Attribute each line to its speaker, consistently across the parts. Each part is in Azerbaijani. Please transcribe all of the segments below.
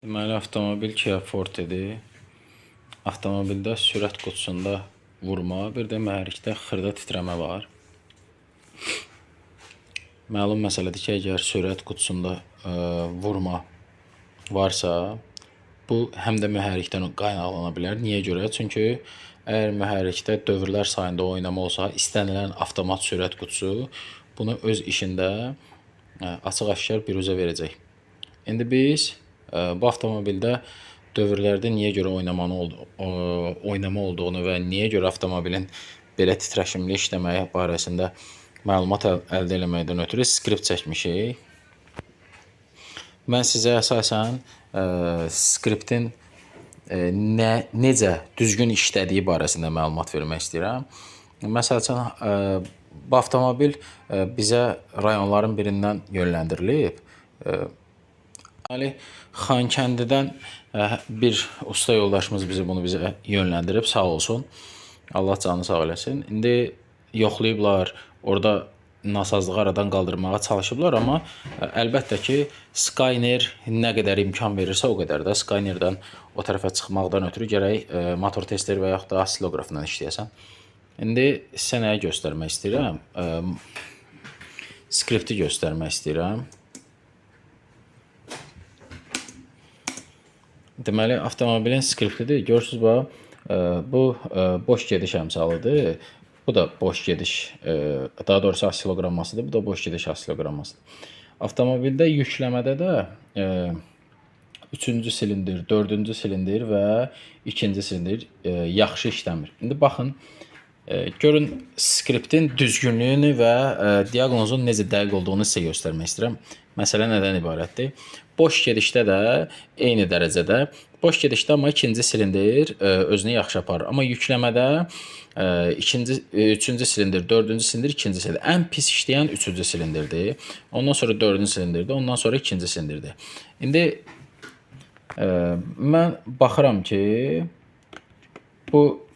Speaker 1: Deməli, avtomobil Kia Forte-dir. Avtomobildə sürət qutusunda vurma, bir də mühərrikdə xırda titrəmə var. Məlum məsələdir ki, əgər sürət qutusunda vurma varsa, bu həm də mühərrikdən qaynaqlana bilər. Niyə görə? Çünki əgər mühərrikdə dövrlər sayında oynama olsa, istənilən avtomat sürət qutusu bunu öz işində açıq-aşkar biruzə verəcək. İndi biz bu avtomobildə dövrlərdə niyə görə oynama olduğunu və niyə görə avtomobilin belə titreşimli işləməyi barəsində məlumat əldə etməkdən ötürü skript çəkmişik. Mən sizə əsasən skriptin necə düzgün işlədiyi barəsində məlumat vermək istəyirəm. Məsəl üçün, bu avtomobil bizə rayonların birindən yönləndirilib. Xankəndidən bir usta yoldaşımız bunu bizə yönləndirib, sağ olsun. Allah canını sağ eləsin. İndi yoxlayıblar, orada nasazlığı aradan qaldırmağa çalışıblar, amma əlbəttə ki, Skyner nə qədər imkan verirsə o qədər də Skynerdən o tərəfə çıxmaqdan ötürü gərək motor testləri və yaxud da oscillografla işləyəsən. İndi sizə nəyi göstərmək istəyirəm? Skripti göstərmək istəyirəm. Deməli, avtomobilin skriptidir. Görürsünüz, bu boş gediş əmsalıdır. Bu da boş gediş, daha doğrusu oscillogrammasıdır. Bu da boş gediş oscillogrammasıdır. Avtomobildə yükləmədə də 3-cü silindir, 4-cü silindir və 2-ci silindir yaxşı işləmir. İndi baxın, görün skriptin düzgünlüyünü və diaqnozun necə dəqiq olduğunu sizə göstərmək istəyirəm. Məsələ nədən ibarətdir? Boş gedişdə də eyni dərəcədə, boş gedişdə amma 2-ci silindir özünü yaxşı aparır. Amma yükləmədə 3-cü silindir, 4-cü silindir, 2-ci silindir. Ən pis işləyən 3-cü silindirdir. Ondan sonra 4-cü silindirdir, ondan sonra 2-ci silindirdir. İndi mən baxıram ki, bu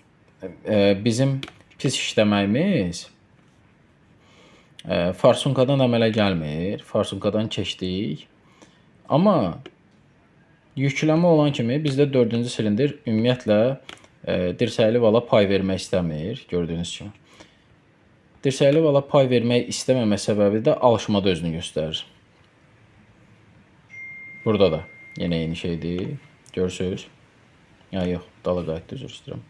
Speaker 1: bizim pis işləməyimiz farsunkadan əmələ gəlmir. Farsunkadan keçdik. Amma yükləmə olan kimi bizdə 4-cü silindir ümumiyyətlə dirsəkli vala pay vermək istəmir, gördüyünüz kimi. Dirsəkli vala pay vermək istəməmə səbəbi də alışmada özünü göstərir. Burada da yenə eyni şeydir. Görürsünüz. Yox, dala qayıtdı, üzr istəyirəm.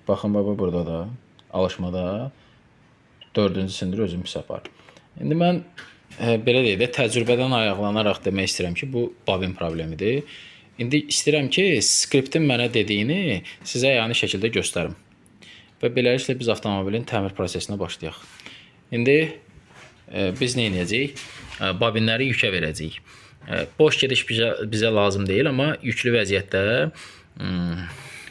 Speaker 1: Baxın, burada da alışmada 4-cü silindir özünü pis aparır. İndi mən belə deyək də təcrübədən ayaqlanaraq demək istəyirəm ki, bu bobin problemidir. İndi istəyirəm ki, skriptin mənə dediyini sizə yəni şəkildə göstərim. Və beləliklə biz avtomobilin təmir prosesinə başlayaq. İndi biz nə edəcəyik? Bobinləri yükə verəcəyik. Boş gediş bizə lazım deyil, amma yüklü vəziyyətdə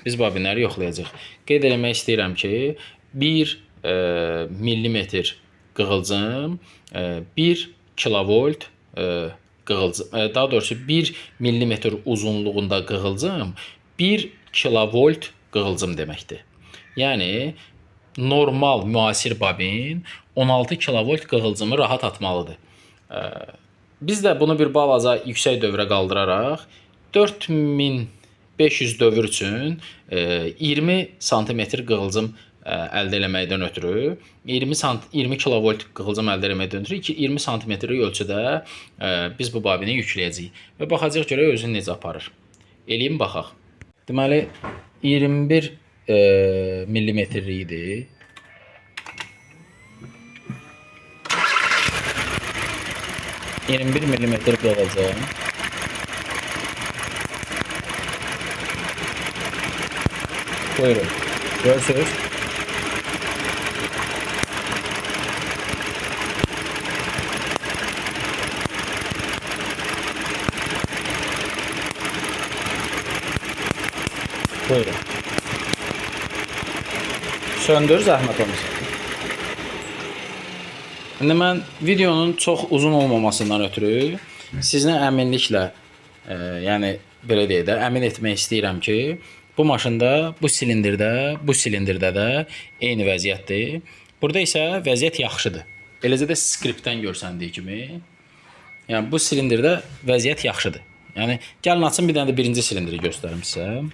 Speaker 1: biz bobinləri yoxlayacaq. Qeyd eləmək istəyirəm ki, 1 millimetr qığılcım, 1 kilovolt qığılcım, daha doğrusu 1 millimetr uzunluğunda qığılcım 1 kilovolt qığılcım deməkdir. Yəni, normal müasir bobin 16 kilovolt qığılcımı rahat atmalıdır. Biz də bunu bir balaca yüksək dövrə qaldıraraq 4500 dövr üçün 20 santimetr qığılcım əldə eləməkdən ötürü, 20 kilovolt qığılcım əldə eləməkdən ötürü 20 santimetri ölçüdə biz bu bobini yükləyəcəyik. Və baxacaq görək özünü necə aparır. Eləyim, baxaq. Deməli, 21 millimetrlik idi. millimetr qığılcım. Buyurun. Görürsünüz. Buyurun. Söndür, zəhmət olmasın. İndi mən videonun çox uzun olmamasından ötürü sizinə əminliklə, yəni belə deyək də, əmin etmək istəyirəm ki, bu maşında, bu silindirdə də eyni vəziyyətdir. Burada isə vəziyyət yaxşıdır. Eləcə də skriptdən görsəndiyi kimi. Yəni bu silindirdə vəziyyət yaxşıdır. Yəni gəlin açın bir dənə də birinci silindiri göstərim sizə.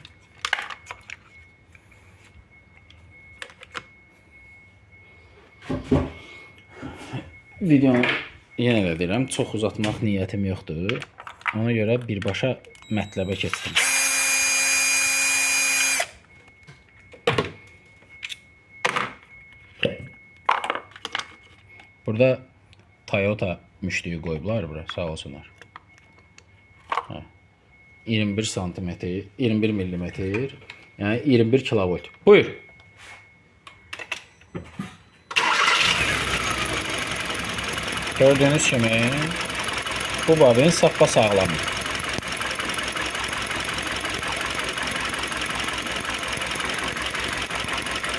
Speaker 1: Videonu yenə də deyirəm, çox uzatmaq niyyətim yoxdur. Ona görə birbaşa mətləbə keçdim. Burada Toyota müştüyü qoyublar bura, sağ olsunlar. 21 santimetr, 21 millimetr, yəni 21 kilovolt. Buyur. Gördüğünüz kimi bu bobin sapasağlamdır.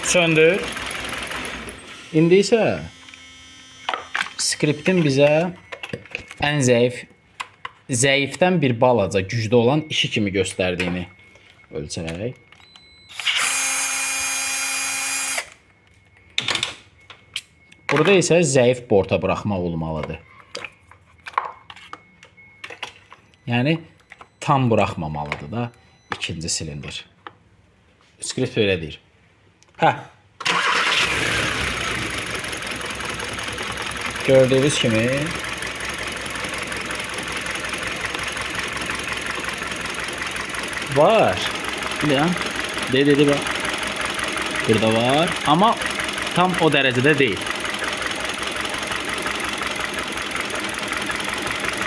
Speaker 1: Söndür. İndi isə skriptin bizə ən zəifdən bir balaca güclü olan işi kimi göstərdiyini ölçərək. Burada isə zəif borta buraxmaq olmalıdır. Yəni tam buraxmamalıdır da ikinci silindir. Skript belə deyir. Hə. Gördüğünüz kimi var. Ya, dedi bak. Burada var ama tam o derecede değil.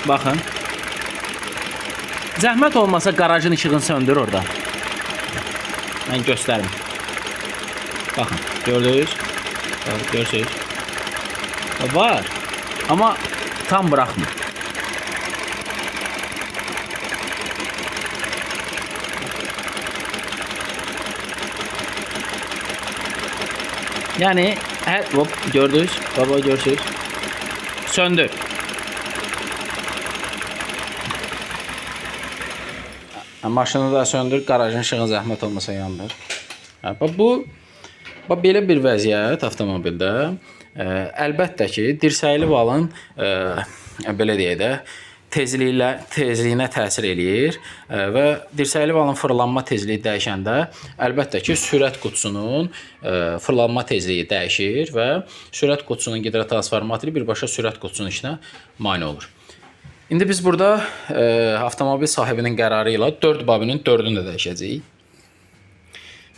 Speaker 1: Bakın. Zəhmət olmasa garajın ışığını söndür orada. Ben göstereyim. Bakın gördünüz. Görürsünüz. Var ama tam bırakmıyor. Yani hop gördünüz. Baba görürsünüz. Söndür. Maşını da söndür. Garajın ışığını zəhmət olmasa yandır. Bu belə bir vəziyyət avtomobildə. Əlbəttə ki, dirsəkli valın belə deyək də tezliyinə təsir eləyir və dirsəkli valın fırlanma tezliyi dəyişəndə əlbəttə ki, sürət qutusunun fırlanma tezliyi dəyişir və sürət qutusunun gidrotransformatoru birbaşa sürət qutusunun işinə mane olur. İndi biz burada avtomobil sahibinin qərarı ilə 4 bobinin 4'ünü də dəyişəcəyik.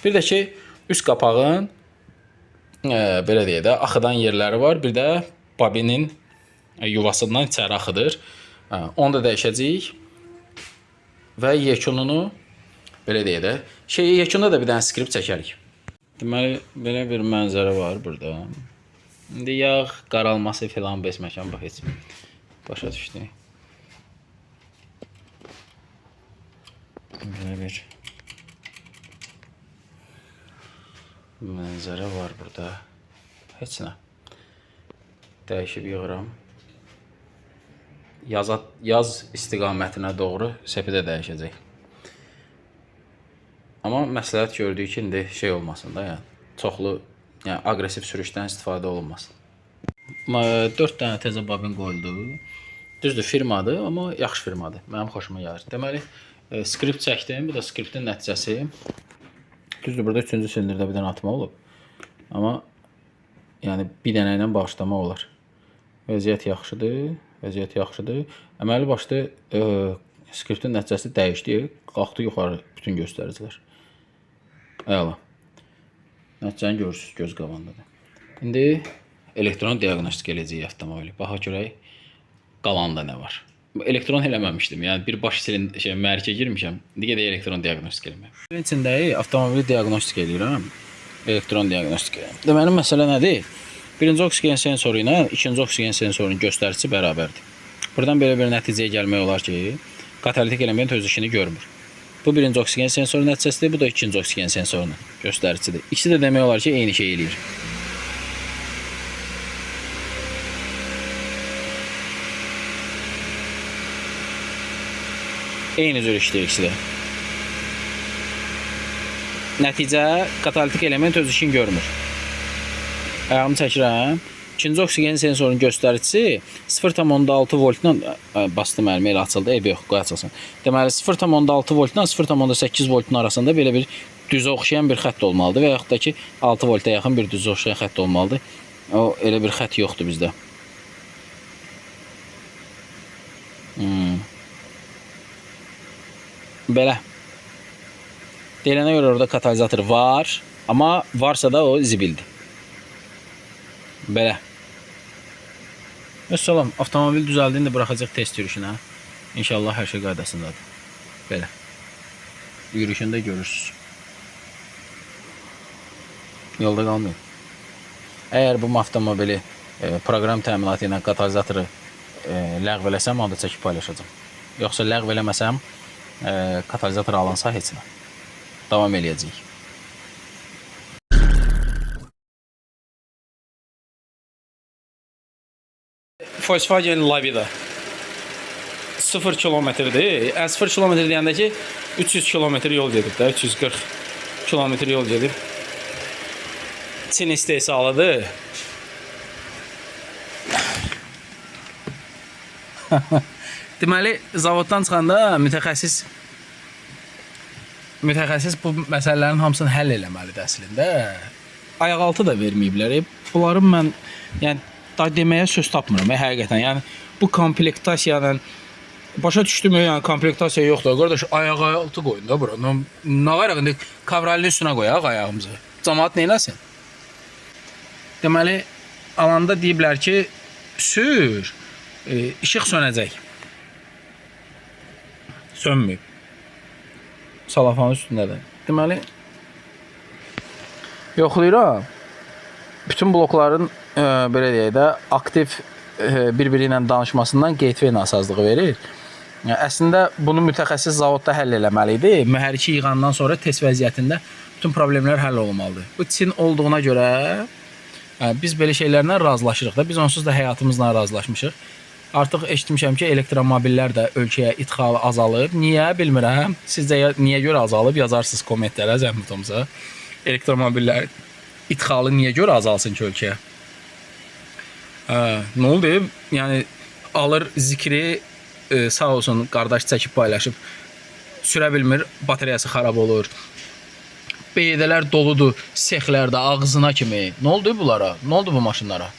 Speaker 1: Bir də ki, üst qapağın belə deyək də axıdan yerləri var. Bir də bobinin yuvasından içəri axıdır. Onu da dəyişəcəyik. Və yekununu belə deyək də. Yekunda da bir dənə skript çəkərik. Deməli, belə bir mənzərə var burada. İndi yağ qaralması filan besməkan bax heç. Başa düşdük. Belə bir mənzərə var burada. Heç nə. Dəyişib yığıram. Yaz istiqamətinə doğru səpədə dəyişəcək. Amma məsləhət gördük ki, indi olmasın da, yəni çoxlu, yəni aqressiv sürüşdən istifadə olunmasın. 4 dənə təzə bobin qoyuldu. Düzdür, firmadır, amma yaxşı firmadır. Mənim xoşuma gəlir. Deməli, skript çəkdim. Bu da skriptin nəticəsi. Düzdür, burada 3-cü silindirdə bir dənə atma olub. Amma yəni bir dənə ilə bağışlamaq olar. Vəziyyət yaxşıdır. Vəziyyət yaxşıdır. Əməli başda skriptin nəticəsi dəyişdi. Qalxdı yuxarı bütün göstəricilər. Əla. Nəticəni görürsünüz göz qabağındadır. İndi elektron diaqnostik eləyəcəyik avtomobili. Baxaq görək qalanda nə var. Elektron eləməmişdim. Yəni bir baş mərkə girmişəm. İndi gedək elektron diaqnostik eləməyəm. Bunun içində avtomobili diaqnostik eləyirəm. Elektron diaqnostik eləyirəm. Deməli məsələ nədir? Birinci oksigen sensoru ilə ikinci oksigen sensorunun göstəricisi bərabərdir. Buradan belə bir nəticəyə gəlmək olar ki, katalitik element öz işini görmür. Bu birinci oksigen sensoru nəticəsidir, bu da ikinci oksigen sensorunun göstəricisidir. İkisi də demək olar ki, eyni şey eləyir. Eyni cür işləyir ikisi də. Nəticə, katalitik element öz işini görmür. Ayağımı çəkirəm. İkinci oksigen sensorunun göstəricisi 0,6 voltla bastım əlimi elə açıldı. Yox, qoy açılsın. Deməli 0,6 voltla 0,8 voltun arasında belə bir düzə oxşayan bir xətt olmalıdır və yaxud da ki 6 volta yaxın bir düzə oxşayan xətt olmalıdır. O elə bir xətt yoxdur bizdə. Belə. Deyilənə görə orada katalizator var, amma varsa da o zibildir. Belə. Əssalam, avtomobil düzəldiyini də buraxacaq test yürüyüşünə. İnşallah hər şey qaydasındadır. Belə. Yürüyüşündə görürsünüz. Yolda qalmayın. Əgər bu avtomobili proqram təminatı ilə katalizatoru ləğv eləsəm, onu da çəkib paylaşacağım. Yoxsa ləğv eləməsəm, katalizator alınsa heç nə. Davam eləyəcəyik. Volkswagen Lavida 0 kilometrdir. 0 kilometr deyəndə ki 300 kilometr yol gedib də, 340 kilometr yol gedib. Çin istehsalıdır. Deməli, zavoddan çıxanda mütəxəssis bu məsələlərin hamısını həll eləməlidir əslində. Ayaqaltı da verməyiblər. Bunların mən deməyə söz tapmıram həqiqətən. Yəni bu komplektasiyanın başa düşdüm, yəni komplektasiya yoxdur. Qardaş, ayaq-altı qoyun da bura. Nə var indi kavralın üstünə qoyaq ayağımızı. Cəmaət nə eləsin? Deməli, alanda deyiblər ki, sür, işıq sönəcək. Sönməyib. Salafanın üstündədir. Deməli, yoxlayıram. Bütün blokların belə deyək də aktiv bir-biri ilə danışmasından gateway nasazlığı verir. Əslində bunu mütəxəssis zavodda həll eləməli idi. Mühərriki yığandan sonra test vəziyyətində bütün problemlər həll olmalıdır. Bu Çin olduğuna görə biz belə şeylərlə razılaşırıq da. Biz onsuz da həyatımızla razılaşmışıq. Artıq eşitmişəm ki, elektromobillər də ölkəyə idxalı azalıb. Niyə bilmirəm. Sizcə niyə görə azalıb? Yazarsınız kommentlərə, zəhmətimiza. Elektromobillər idxalı niyə görə azalsın ki ölkəyə? Nə oldu? Yəni alır zikri, sağ olsun qardaş çəkib paylaşıb, sürə bilmir, bateriyası xarab olur. Beydələr doludur sexlərdə ağzına kimi. Nə oldu bunlara? Nə oldu bu maşınlara?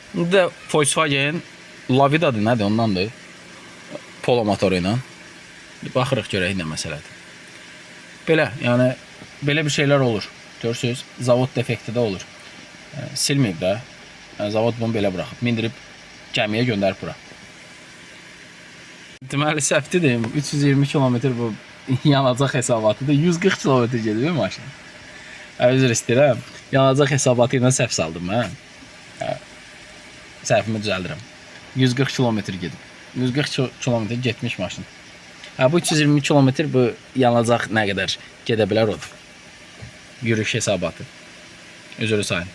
Speaker 1: İndi də Volkswagen Lavidadır, nədir ondandır? Polo motoru ilə. Baxırıq görək nə məsələdir. Belə, yəni belə bir şeylər olur. Görürsünüz, zavod defekti də olur. Silməyib də. Zavod bunu belə buraxıb. Mindirib gəmiyə göndərib bura. Deməli, səhvdir. 320 kilometr bu yanacaq hesabatıdır. 140 kilometr gedir maşın. Üzr istəyirəm. Yanacaq hesabatı ilə səhv saldım mən. Səhvimi düzəldirəm. 140 kilometr gedib. 140 kilometr getmiş maşın. Bu 320 kilometr bu yanacaq nə qədər gedə bilər odur. Yürüyüş hesabatı. Üzrü sayın.